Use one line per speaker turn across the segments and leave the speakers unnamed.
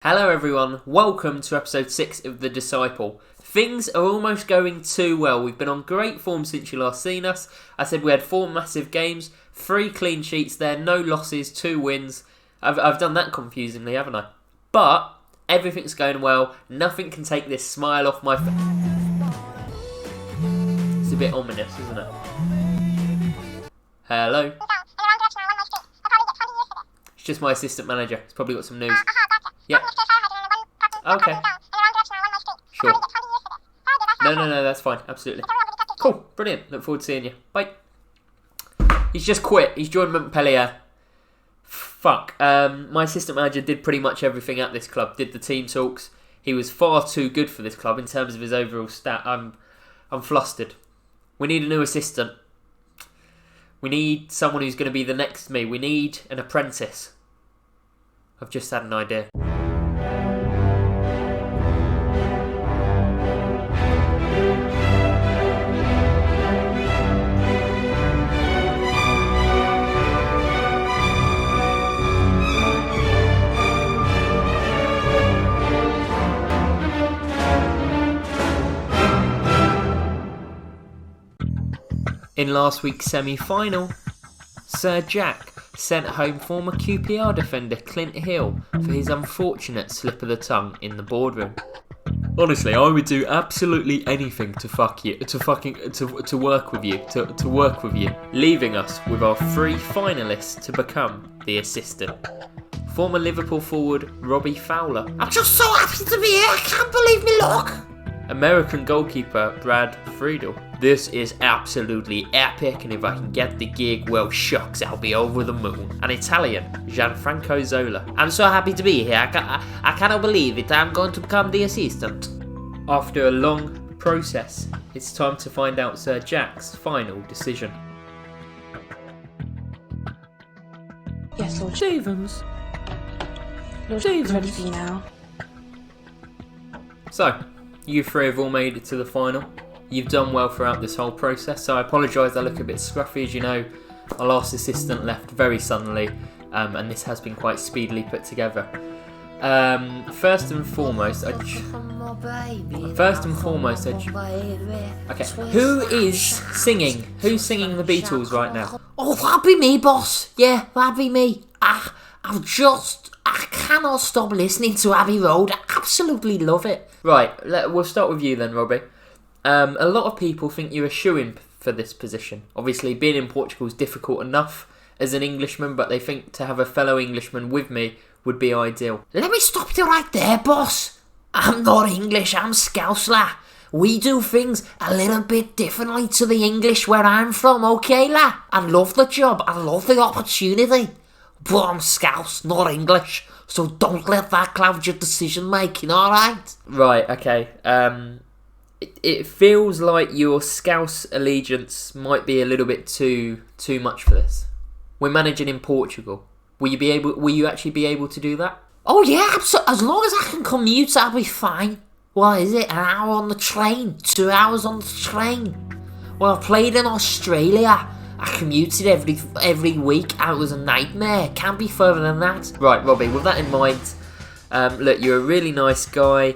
Hello everyone, welcome to episode 6 of The Disciple. Things are almost going too well. We've been on great form since you last seen us. I said we had 4 massive games, 3 clean sheets there, no losses, 2 wins. I've done that confusingly, haven't I? But everything's going well. Nothing can take this smile off my face. It's a bit ominous, isn't it? Hello? It's just my assistant manager. He's probably got some news. Yep. Okay. Sure. No, that's fine. Absolutely. Cool. Brilliant. Look forward to seeing you. Bye. He's just quit. He's joined Montpellier. Fuck. My assistant manager did pretty much everything at this club. Did the team talks. He was far too good for this club in terms of his overall stat. I'm flustered. We need a new assistant. We need someone who's going to be the next me. We need an apprentice. I've just had an idea. In last week's semi-final, Sir Jack sent home former QPR defender Clint Hill for his unfortunate slip of the tongue in the boardroom. Honestly, I would do absolutely anything to work with you, leaving us with our 3 finalists to become the assistant. Former Liverpool forward Robbie Fowler.
I'm just so happy to be here, I can't believe me luck.
American goalkeeper Brad Friedel. This is absolutely epic, and if I can get the gig, well shucks, I'll be over the moon. An Italian, Gianfranco Zola.
I'm so happy to be here, I cannot believe it, I'm going to become the assistant.
After a long process, it's time to find out Sir Jack's final decision.
Yes, Lord
Stevens.
Stevens. Ready for you now.
So, you 3 have all made it to the final. You've done well throughout this whole process, so I apologise I look a bit scruffy. As you know, our last assistant left very suddenly, and this has been quite speedily put together. First and foremost, okay, who is singing? Who's singing the Beatles right now?
Oh, that'd be me, boss. Yeah, that'd be me. I cannot stop listening to Abbey Road. I absolutely love it.
Right, we'll start with you then, Robbie. A lot of people think you're a shoo-in for this position. Obviously, being in Portugal is difficult enough as an Englishman, but they think to have a fellow Englishman with me would be ideal.
Let me stop you right there, boss. I'm not English, I'm Scousler. We do things a little bit differently to the English where I'm from, okay, la? I love the job, I love the opportunity. But I'm Scouse, not English, so don't let that cloud your decision making, alright?
Right, okay. It feels like your Scouse allegiance might be a little bit too much for this. We're managing in Portugal. Will you actually be able to do that?
Oh yeah, as long as I can commute, I'll be fine. What is it, an hour on the train? 2 hours on the train? Well, I played in Australia. I commuted every week and it was a nightmare. Can't be further than that.
Right, Robbie, with that in mind, look, you're a really nice guy.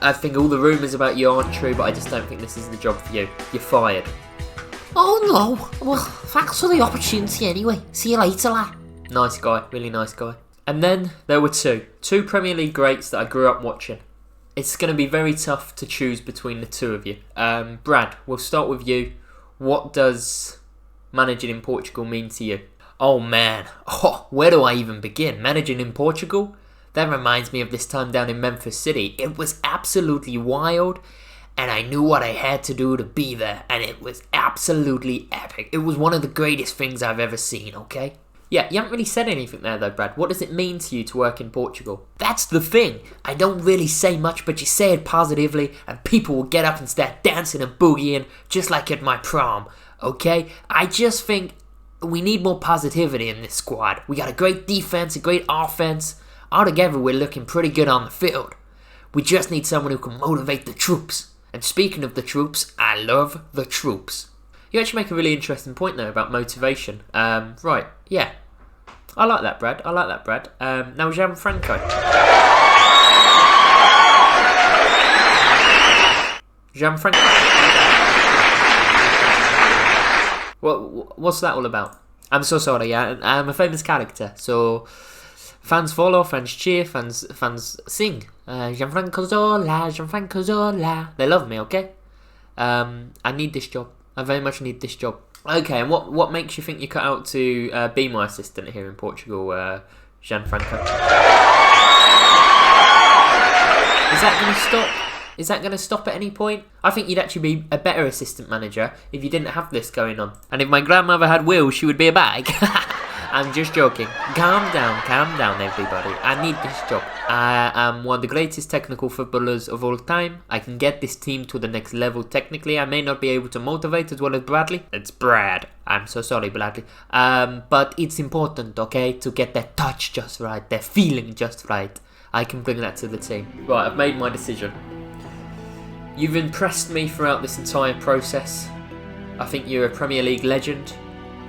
I think all the rumours about you aren't true, but I just don't think this is the job for you. You're fired.
Oh no. Well, thanks for the opportunity anyway. See you later, lad.
Nice guy, really nice guy. And then there were 2 Premier League greats that I grew up watching. It's going to be very tough to choose between the 2 of you. Brad, we'll start with you. What does managing in Portugal mean to you?
Oh man, where do I even begin? Managing in Portugal? That reminds me of this time down in Memphis City. It was absolutely wild, and I knew what I had to do to be there, and it was absolutely epic. It was one of the greatest things I've ever seen, okay?
Yeah, you haven't really said anything there though, Brad. What does it mean to you to work in Portugal?
That's the thing. I don't really say much, but you say it positively, and people will get up and start dancing and boogieing, just like at my prom. Okay? I just think we need more positivity in this squad. We got a great defense, a great offense. Altogether, we're looking pretty good on the field. We just need someone who can motivate the troops. And speaking of the troops, I love the troops.
You actually make a really interesting point there about motivation. Right, yeah. I like that, Brad. Now, Gianfranco. Gianfranco. What's that all about? I'm so sorry. Yeah, I'm a famous character, so fans follow, fans cheer, fans sing. Gianfranco Zola, Gianfranco Zola. They love me, okay? I need this job. I very much need this job. Okay, and what makes you think you cut out to be my assistant here in Portugal, Gianfranco? Is that going to stop? Is that going to stop at any point? I think you'd actually be a better assistant manager if you didn't have this going on. And if my grandmother had wheels, she would be a bag. I'm just joking. Calm down, everybody. I need this job. I am one of the greatest technical footballers of all time. I can get this team to the next level technically. I may not be able to motivate as well as Bradley. It's Brad. I'm so sorry, Bradley. But it's important, okay, to get that touch just right, that feeling just right. I can bring that to the team. Right, I've made my decision. You've impressed me throughout this entire process. I think you're a Premier League legend,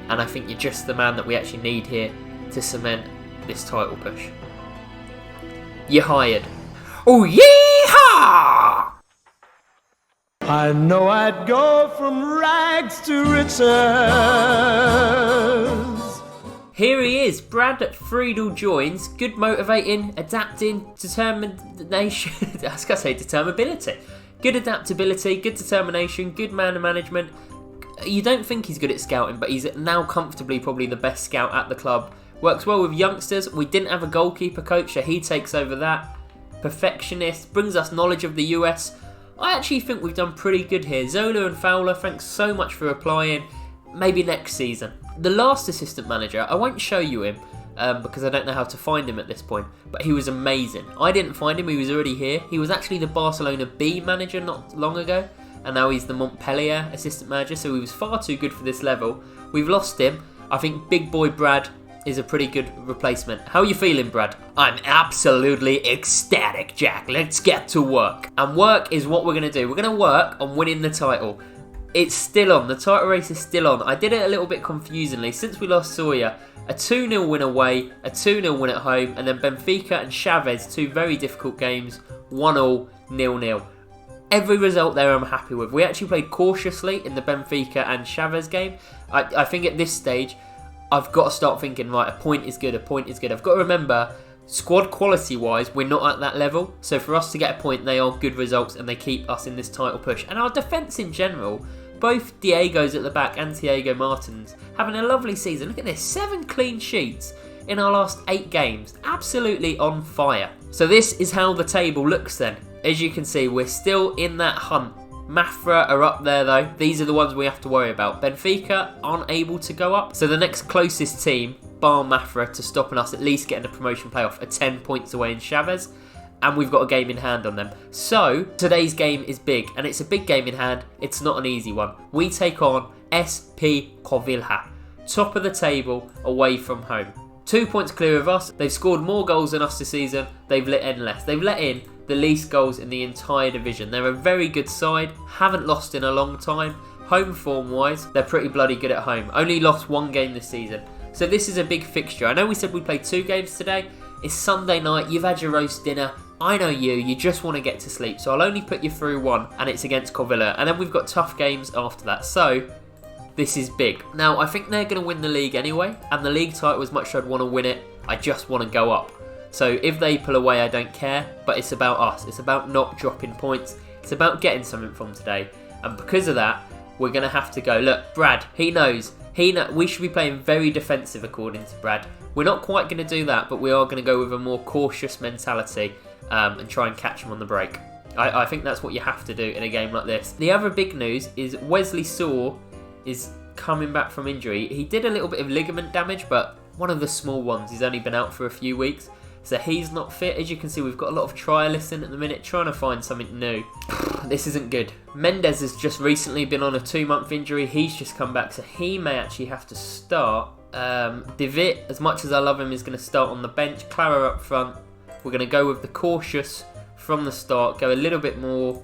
and I think you're just the man that we actually need here to cement this title push. You're hired. Oh, yeehaw!
I know I'd go from rags to riches.
Here he is, Brad Friedel joins. Good motivating, adapting, determination. I was going to say determinability. Good adaptability, good determination, good man management. You don't think he's good at scouting, but he's now comfortably probably the best scout at the club. Works well with youngsters. We didn't have a goalkeeper coach, so he takes over that. Perfectionist, brings us knowledge of the US. I actually think we've done pretty good here. Zola and Fowler, thanks so much for applying. Maybe next season. The last assistant manager, I won't show you him because I don't know how to find him at this point, but he was amazing. I didn't find him, he was already here. He was actually the Barcelona B manager not long ago, and now he's the Montpellier assistant manager, so he was far too good for this level. We've lost him. I think big boy Brad is a pretty good replacement. How are you feeling, Brad? I'm absolutely ecstatic, Jack. Let's get to work. And work is what we're going to do. We're going to work on winning the title. It's still on. The title race is still on. I did it a little bit confusingly. Since we lost Sawyer, a 2-0 win away, a 2-0 win at home, and then Benfica and Chavez, two very difficult games, 1-0, 0-0. Every result there I'm happy with. We actually played cautiously in the Benfica and Chavez game. I think at this stage, I've got to start thinking, right, a point is good, a point is good. I've got to remember, squad quality-wise, we're not at that level. So for us to get a point, they are good results and they keep us in this title push. And our defence in general, both Diego's at the back and Diego Martins, having a lovely season. Look at this, 7 clean sheets in our last 8 games. Absolutely on fire. So this is how the table looks then. As you can see, we're still in that hunt. Mafra are up there though. These are the ones we have to worry about. Benfica aren't able to go up. So the next closest team, bar Mafra, to stopping us at least getting a promotion playoff, are 10 points away in Chavez. And we've got a game in hand on them. So today's game is big, and it's a big game in hand. It's not an easy one. We take on SP Covilha, top of the table, away from home. 2 points clear of us. They've scored more goals than us this season. They've let in less. They've let in the least goals in the entire division. They're a very good side. Haven't lost in a long time. Home form wise, they're pretty bloody good at home. Only lost 1 game this season. So this is a big fixture. I know we said we played 2 games today. It's Sunday night. You've had your roast dinner. I know you just want to get to sleep, so I'll only put you through 1, and it's against Covilla. And then we've got tough games after that, so this is big. Now, I think they're going to win the league anyway, and the league title, as much as I'd want to win it, I just want to go up. So if they pull away, I don't care, but it's about us. It's about not dropping points. It's about getting something from today, and because of that, we're going to have to go. Look, Brad, he knows. We should be playing very defensive, according to Brad. We're not quite going to do that, but we are going to go with a more cautious mentality and try and catch them on the break. I think that's what you have to do in a game like this. The other big news is Wesley Saw is coming back from injury. He did a little bit of ligament damage, but one of the small ones. He's only been out for a few weeks, so he's not fit. As you can see, we've got a lot of trialists in at the minute, trying to find something new. This isn't good. Mendes has just recently been on a 2-month injury. He's just come back, so he may actually have to start. David, as much as I love him, is going to start on the bench. Clara up front. We're going to go with the cautious from the start. Go a little bit more.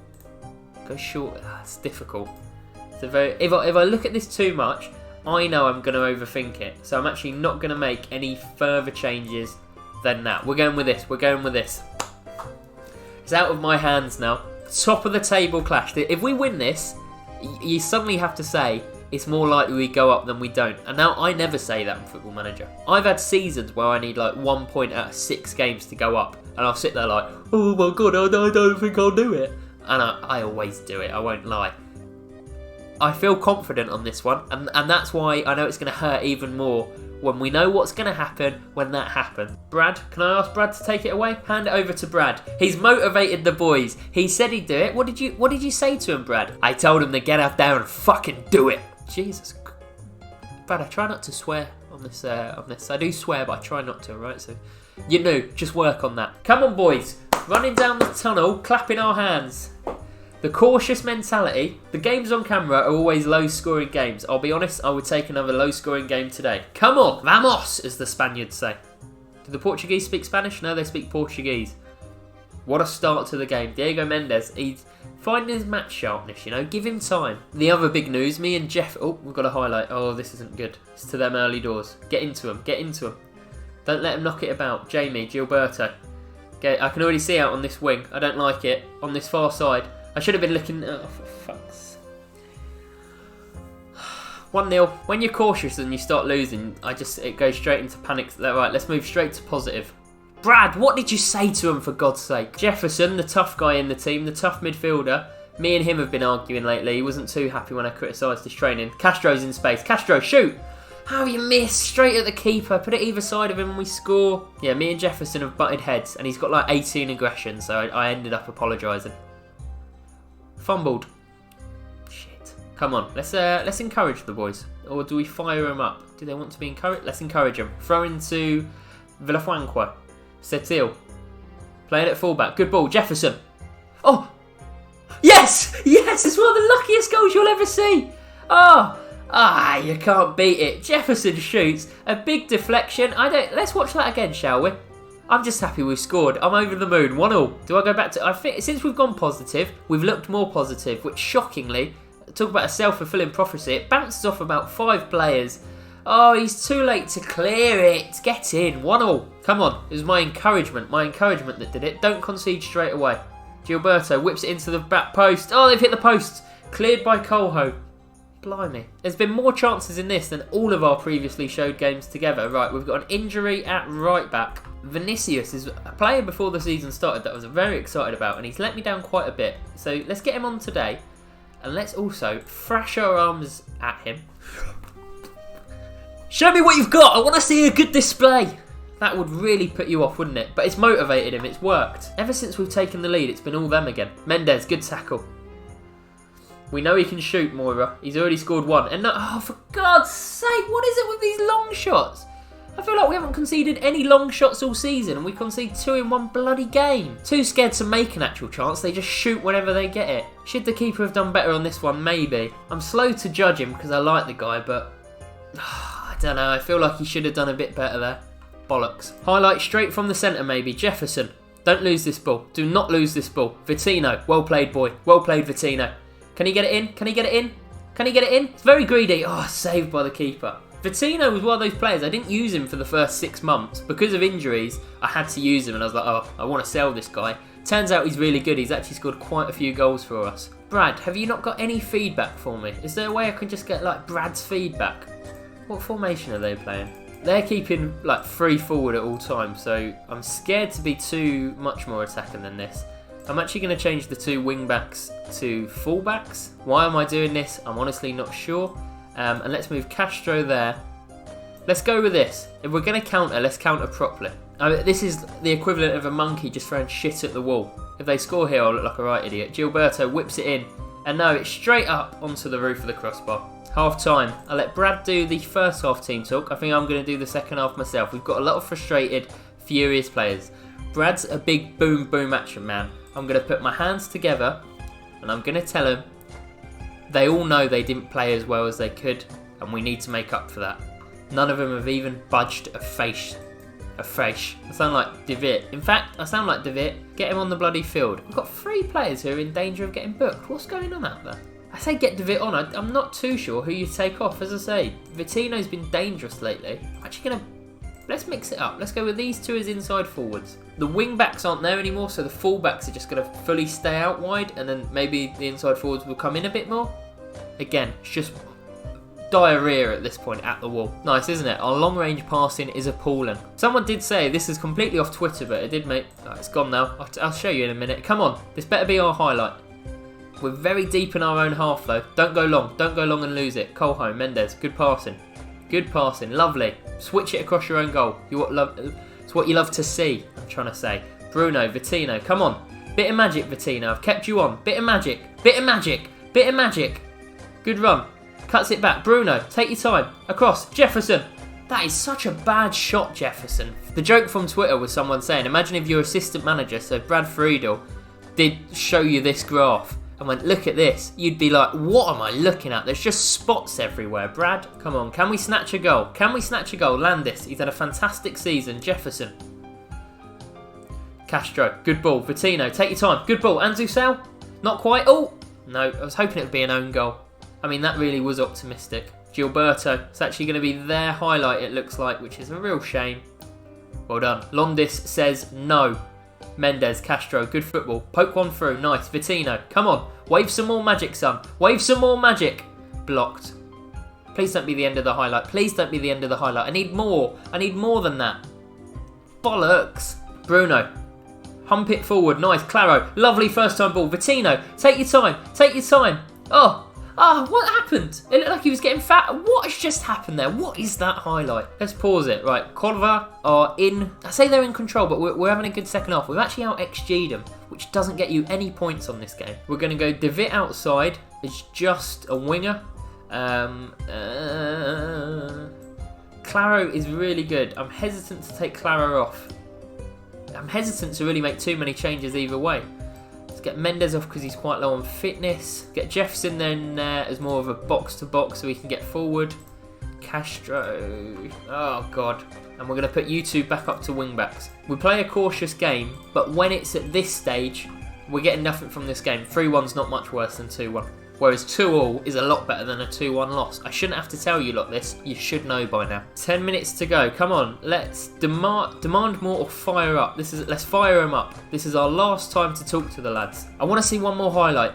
Go short. It's difficult. It's a very. If I look at this too much, I know I'm going to overthink it. So I'm actually not going to make any further changes than that. We're going with this. We're going with this. It's out of my hands now. Top of the table clash. If we win this, you suddenly have to say it's more likely we go up than we don't. And now I never say that in Football Manager. I've had seasons where I need like 1 point out of 6 games to go up. And I'll sit there like, oh my god, I don't think I'll do it. And I always do it, I won't lie. I feel confident on this one. And that's why I know it's going to hurt even more when we know what's going to happen when that happens. Brad, can I ask Brad to take it away? Hand it over to Brad. He's motivated the boys. He said he'd do it. What did you say to him, Brad? I told him to get out there and fucking do it. Jesus. Brad, I try not to swear on this. I do swear, but I try not to, right? So, you know, just work on that. Come on, boys. Running down the tunnel, clapping our hands. The cautious mentality. The games on camera are always low-scoring games. I'll be honest, I would take another low-scoring game today. Come on, vamos, as the Spaniards say. Do the Portuguese speak Spanish? No, they speak Portuguese. What a start to the game. Diego Mendes, he's finding his match sharpness, you know. Give him time. The other big news, me and Jeff... Oh, we've got a highlight. Oh, this isn't good. It's to them early doors. Get into him. Get into him. Don't let him knock it about. Jamie, Gilberto. Okay, I can already see out on this wing. I don't like it. On this far side. I should have been looking... Oh, for fuck's... 1-0. When you're cautious and you start losing, it goes straight into panic. Right, let's move straight to positive. Brad, what did you say to him, for God's sake? Jefferson, the tough guy in the team, the tough midfielder. Me and him have been arguing lately. He wasn't too happy when I criticised his training. Castro's in space. Castro, shoot! How you miss? Straight at the keeper. Put it either side of him and we score. Yeah, me and Jefferson have butted heads and he's got like 18 aggression, so I ended up apologising. Fumbled. Shit. Come on, let's encourage the boys. Or do we fire them up? Do they want to be encouraged? Let's encourage them. Throw into Villafuanca. Setil. Playing at fullback. Good ball. Jefferson. Oh! Yes! Yes! It's one of the luckiest goals you'll ever see. Oh! You can't beat it. Jefferson shoots. A big deflection. Let's watch that again, shall we? I'm just happy we've scored. I'm over the moon. 1-1. Do I go back to... I think since we've gone positive, we've looked more positive, which shockingly, talk about a self-fulfilling prophecy, it bounces off about 5 players. Oh, he's too late to clear it. Get in. 1-1. Come on. It was my encouragement that did it. Don't concede straight away. Gilberto whips it into the back post. Oh, they've hit the post. Cleared by Colho. Blimey. There's been more chances in this than all of our previously showed games together. Right, we've got an injury at right back. Vinicius is a player before the season started that I was very excited about, and he's let me down quite a bit. So let's get him on today, and let's also thrash our arms at him. Show me what you've got! I want to see a good display! That would really put you off, wouldn't it? But it's motivated him, it's worked. Ever since we've taken the lead, it's been all them again. Mendes, good tackle. We know he can shoot, Moira. He's already scored 1. And oh, for God's sake, what is it with these long shots? I feel like we haven't conceded any long shots all season, and we concede 2 in 1 bloody game. Too scared to make an actual chance, they just shoot whenever they get it. Should the keeper have done better on this one? Maybe. I'm slow to judge him because I like the guy, but... I don't know, I feel like he should have done a bit better there. Bollocks. Highlight straight from the centre maybe. Jefferson. Don't lose this ball. Do not lose this ball. Vittino. Well played, boy. Well played, Vittino. Can he get it in? Can he get it in? Can he get it in? It's very greedy. Oh, saved by the keeper. Vittino was one of those players. I didn't use him for the first 6 months. Because of injuries, I had to use him and I was like, oh, I want to sell this guy. Turns out he's really good. He's actually scored quite a few goals for us. Brad, have you not got any feedback for me? Is there a way I can just get like Brad's feedback? What formation are they playing? They're keeping like 3 forward at all times, so I'm scared to be too much more attacking than this. I'm actually going to change the 2 wing backs to full backs. Why am I doing this? I'm honestly not sure. And let's move Castro there. Let's go with this. If we're going to counter, let's counter properly. This is the equivalent of a monkey just throwing shit at the wall. If they score here, I'll look like a right idiot. Gilberto whips it in. And no, it's straight up onto the roof of the crossbar. Half time. I'll let Brad do the first half team talk. I think I'm going to do the second half myself. We've got a lot of frustrated, furious players. Brad's a big boom boom action man. I'm going to put my hands together and I'm going to tell them they all know they didn't play as well as they could and we need to make up for that. None of them have even budged a face. I sound like David. In fact, I sound like David. Get him on the bloody field. We've got 3 players who are in danger of getting booked. What's going on out there? I say get David on. I'm not too sure who you take off. As I say, Vittino's been dangerous lately. I'm actually going to Let's mix it up. Let's go with these two as inside forwards. The wing backs aren't there anymore, so the full backs are just going to fully stay out wide, and then maybe the inside forwards will come in a bit more. Again, it's just diarrhea at this point at the wall. Nice, isn't it? Our long range passing is appalling. Someone did say, this is completely off Twitter, but it did make... Oh, it's gone now. I'll show you in a minute. Come on, this better be our highlight. We're very deep in our own half though. Don't go long. Don't go long and lose it. Colho, Mendes, good passing. Good passing, lovely. Switch it across your own goal. It's what you love to see, I'm trying to say. Bruno, Vittino, come on. Bit of magic, Vittino. I've kept you on. Bit of magic. Bit of magic. Bit of magic. Good run. Cuts it back. Bruno, take your time. Across. Jefferson. That is such a bad shot, Jefferson. The joke from Twitter was someone saying, imagine if your assistant manager, so Brad Friedel, did show you this graph and went, look at this. You'd be like, what am I looking at? There's just spots everywhere. Brad, come on. Can we snatch a goal? Can we snatch a goal? Landis, he's had a fantastic season. Jefferson. Castro, good ball. Vittino, take your time. Good ball. Ansu Sal, not quite. Oh, no, I was hoping it would be an own goal. I mean, that really was optimistic. Gilberto, it's actually going to be their highlight, it looks like, which is a real shame. Well done. Londis says no. Mendes, Castro, good football. Poke one through, nice. Vittino, come on. Wave some more magic, son. Wave some more magic. Blocked. Please don't be the end of the highlight. Please don't be the end of the highlight. I need more. I need more than that. Bollocks. Bruno. Hump it forward, nice. Claro, lovely first time ball. Vittino, take your time. Take your time. Oh, what happened? It looked like he was getting fat. What has just happened there? What is that highlight? Let's pause it. Right, Corva are in... I say they're in control, but we're having a good second half. We've actually out-XG'd them, which doesn't get you any points on this game. We're going to go De Witt outside. It's just a winger. Claro is really good. I'm hesitant to take Claro off. I'm hesitant to really make too many changes either way. Let's get Mendes off because he's quite low on fitness. Get Jefferson then as more of a box-to-box so he can get forward. Castro. Oh, God. And we're going to put you two back up to wing-backs. We play a cautious game, but when it's at this stage, we're getting nothing from this game. 3-1's not much worse than 2-1. Whereas 2-2 is a lot better than a 2-1 loss. I shouldn't have to tell you lot this. You should know by now. 10 minutes to go. Come on. Let's demand more or fire up. Let's fire them up. This is our last time to talk to the lads. I want to see one more highlight.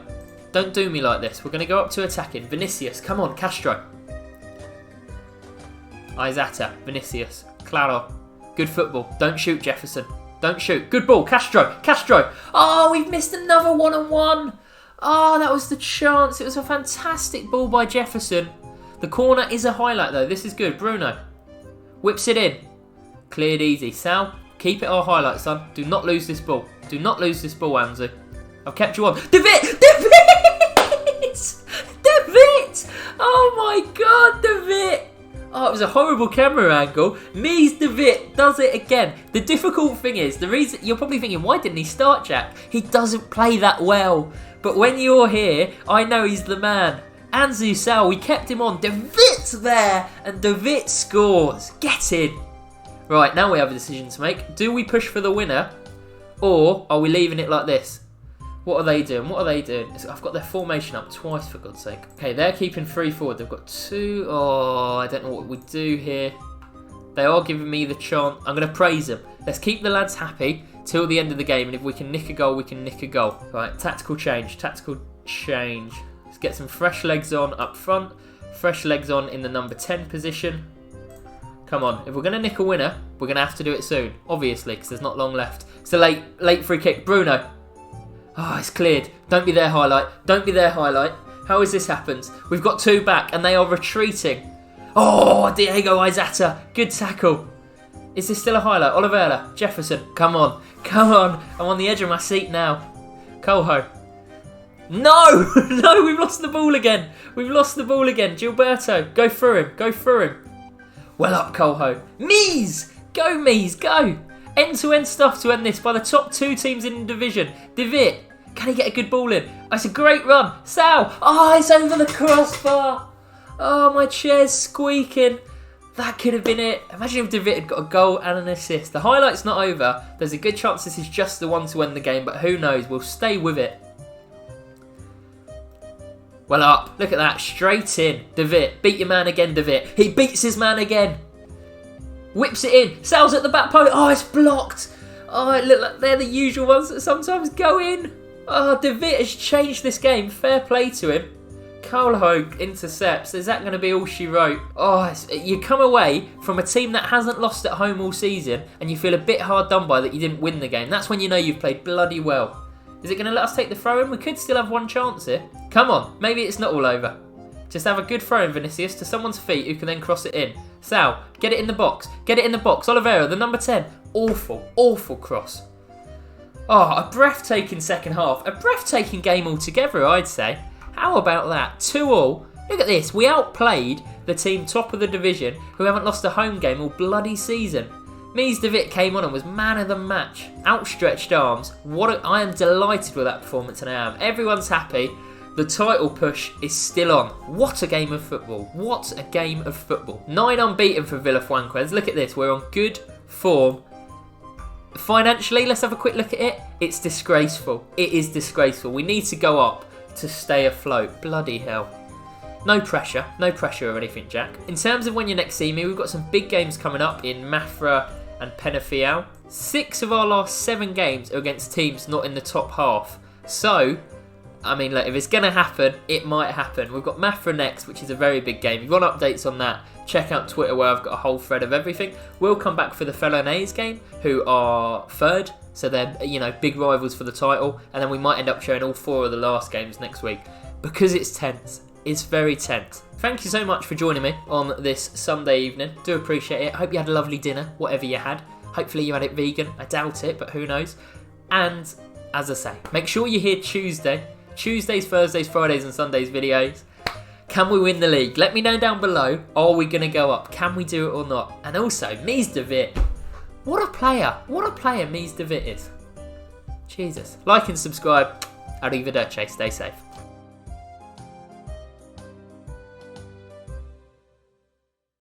Don't do me like this. We're going to go up to attacking. Vinicius. Come on. Castro. Izata. Vinicius. Claro. Good football. Don't shoot, Jefferson. Don't shoot. Good ball. Castro. Castro. Oh, we've missed another 1-on-1. Oh, that was the chance. It was a fantastic ball by Jefferson. The corner is a highlight, though. This is good. Bruno whips it in. Cleared easy. Sal, keep it our highlight, son. Do not lose this ball. Do not lose this ball, Anzu. I've kept you on. De Witt! De Witt! De Witt! Oh, my God, De Witt! Oh, it was a horrible camera angle. Mies De Witt does it again. The difficult thing is, the reason you're probably thinking, why didn't he start, Jack? He doesn't play that well. But when you're here, I know he's the man. Ansu Sal, we kept him on. De Witt's there, and De Witt scores. Get in. Right, now we have a decision to make. Do we push for the winner, or are we leaving it like this? What are they doing? What are they doing? I've got their formation up twice, for God's sake. Okay, they're keeping 3 forward. They've got 2. Oh, I don't know what we do here. They are giving me the chance. I'm going to praise them. Let's keep the lads happy till the end of the game, and if we can nick a goal, we can nick a goal. Right, tactical change. Tactical change. Let's get some fresh legs on up front. Fresh legs on in the number 10 position. Come on. If we're going to nick a winner, we're going to have to do it soon, obviously, because there's not long left. It's a late free kick. Bruno. Oh, it's cleared. Don't be their highlight. Don't be their highlight. How has this happened? We've got 2 back, and they are retreating. Oh, Diego Izata. Good tackle. Is this still a highlight? Oliveira, Jefferson, come on. Come on. I'm on the edge of my seat now. Colho. No! No, we've lost the ball again. We've lost the ball again. Gilberto, go through him. Go through him. Well up, Colho. Mies! Go, Mies, go. End-to-end stuff to end this by the top 2 teams in the division. De Witt, can he get a good ball in? Oh, it's a great run. Sal. Oh, it's over the crossbar. Oh, my chair's squeaking. That could have been it. Imagine if De Witt had got a goal and an assist. The highlight's not over. There's a good chance this is just the one to end the game, but who knows? We'll stay with it. Well up. Look at that. Straight in. De Witt. Beat your man again, De Witt. He beats his man again. Whips it in. Sal's at the back post. Oh, it's blocked. Oh, it looked like they're the usual ones that sometimes go in. Oh, De Witt has changed this game. Fair play to him. Kohlhoek intercepts. Is that going to be all she wrote? Oh, you come away from a team that hasn't lost at home all season and you feel a bit hard done by that you didn't win the game. That's when you know you've played bloody well. Is it going to let us take the throw in? We could still have one chance here. Come on, maybe it's not all over. Just have a good throw in, Vinicius, to someone's feet who can then cross it in. Sal, get it in the box. Get it in the box. Oliveira, the number 10. Awful, awful cross. Oh, a breathtaking second half. A breathtaking game altogether, I'd say. How about that? 2-2. Look at this. We outplayed the team top of the division who haven't lost a home game all bloody season. Mies de Wit came on and was man of the match. Outstretched arms. I am delighted with that performance, and I am. Everyone's happy. The title push is still on. What a game of football. What a game of football. 9 unbeaten for Villafuenquez. Look at this. We're on good form. Financially, let's have a quick look at it. It's disgraceful. It is disgraceful. We need to go up to stay afloat. Bloody hell. No pressure or anything, Jack. In terms of when you next see me, we've got some big games coming up in Mafra and Penafiel. 6 of our last 7 games are against teams not in the top half. So, I mean, look, if it's going to happen, it might happen. We've got Mafra next, which is a very big game. If you want updates on that, check out Twitter where I've got a whole thread of everything. We'll come back for the Felonais game, who are 3rd. So they're, big rivals for the title. And then we might end up showing all 4 of the last games next week. Because it's tense. It's very tense. Thank you so much for joining me on this Sunday evening. Do appreciate it. Hope you had a lovely dinner, whatever you had. Hopefully you had it vegan. I doubt it, but who knows. And, as I say, make sure you're here Tuesdays, Thursdays, Fridays and Sundays videos. Can we win the league? Let me know down below. Are we going to go up? Can we do it or not? And also, Mies de Wit. What a player. What a player Mies de Wit is. Jesus. Like and subscribe. Arrivederci. Stay safe.